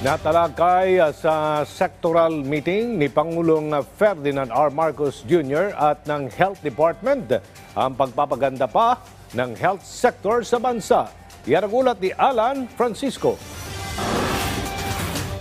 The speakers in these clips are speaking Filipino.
Natalakay sa sectoral meeting ni Pangulong Ferdinand R. Marcos Jr. at ng Health Department ang pagpapaganda pa ng health sector sa bansa. Yan ang ulat ni Alan Francisco.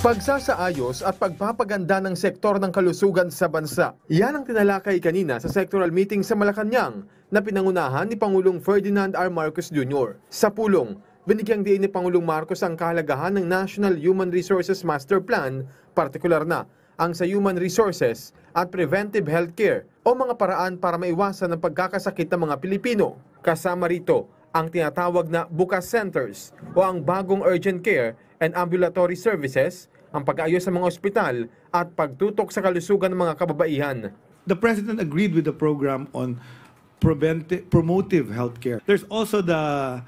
Pagsasaayos at pagpapaganda ng sektor ng kalusugan sa bansa. Yan ang tinalakay kanina sa sectoral meeting sa Malacanang na pinangunahan ni Pangulong Ferdinand R. Marcos Jr. Sa pulong, binigyang diin ni Pangulong Marcos ang kahalagahan ng National Human Resources Master Plan, partikular na ang sa human resources at preventive healthcare o mga paraan para maiwasan ang pagkakasakit ng mga Pilipino. Kasama rito ang tinatawag na Bukas Centers o ang bagong urgent care and ambulatory services, ang pag-aayos sa mga ospital at pagtutok sa kalusugan ng mga kababaihan. The President agreed with the program on promotive healthcare. There's also the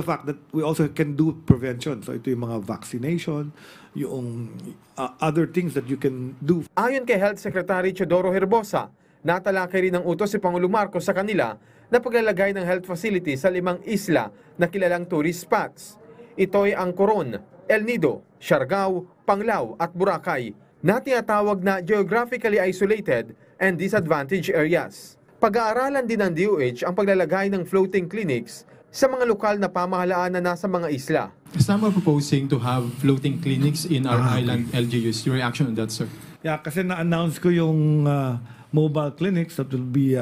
fact that we also can do prevention. So ito yung mga vaccination, yung other things that you can do. Ayon kay Health Secretary Teodoro Herbosa, natalakay rin ng utos si Pangulong Marcos sa kanila na paglalagay ng health facility sa 5 isla na kilalang tourist spots. Ito ay ang Coron, El Nido, Siargao, Panglao at Boracay na tinatawag na geographically isolated and disadvantaged areas. Pag-aaralan din ng DOH ang paglalagay ng floating clinics sa mga lokal na pamahalaan na nasa mga isla. Some are proposing to have floating clinics in our island LGUs. Your reaction on that, sir? Yeah, kasi na-announce ko yung mobile clinics that will be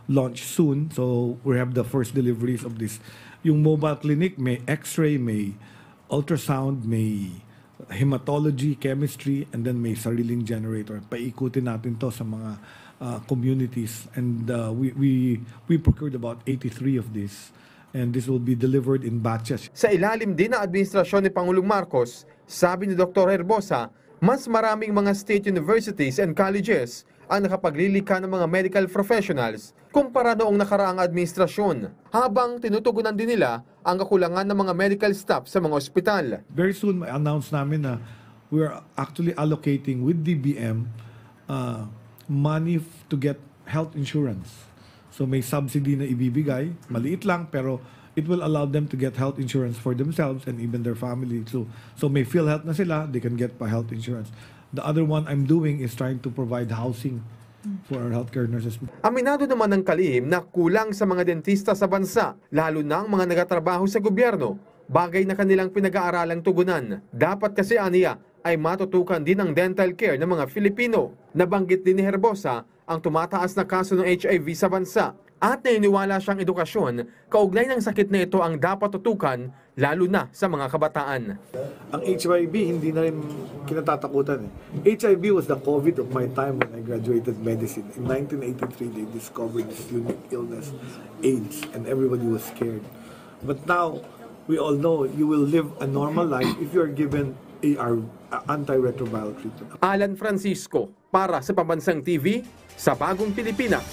launched soon. So we have the first deliveries of this. Yung mobile clinic may x-ray, may ultrasound, may hematology, chemistry, and then may sariling generator. Paikutin natin to sa mga communities, and we procured about 83 of these, and this will be delivered in batches. Sa ilalim din ng administrasyon ni Pangulong Marcos, sabi ni Dr. Herbosa, mas maraming mga state universities and colleges ang nakapaglilika ng mga medical professionals kumpara noong nakaraang administrasyon, habang tinutugunan din nila ang kakulangan ng mga medical staff sa mga ospital. Very soon, announce namin na we are actually allocating with DBM money to get health insurance. So may subsidy na ibibigay, maliit lang, pero it will allow them to get health insurance for themselves and even their family. So may PhilHealth na sila, they can get pa health insurance. The other one I'm doing is trying to provide housing for our healthcare nurses. Aminado naman ng kalihim na kulang sa mga dentista sa bansa, lalo na ang mga nagatrabaho sa gobyerno, bagay na kanilang pinag-aaralang tugunan. Dapat kasi aniya ay matutukan din ang dental care ng mga Filipino. Nabanggit din ni Herbosa ang tumataas na kaso ng HIV sa bansa at naniniwala siyang edukasyon kaugnay ng sakit na ito ang dapat tutukan lalo na sa mga kabataan. Ang HIV hindi na rin kinatatakutan. HIV was the COVID of my time when I graduated medicine. In 1983, they discovered this unique illness, AIDS, and everybody was scared. But now, we all know you will live a normal life if you are given antiretroviral treatment. Alan Francisco para sa Pambansang TV sa Bagong Pilipinas.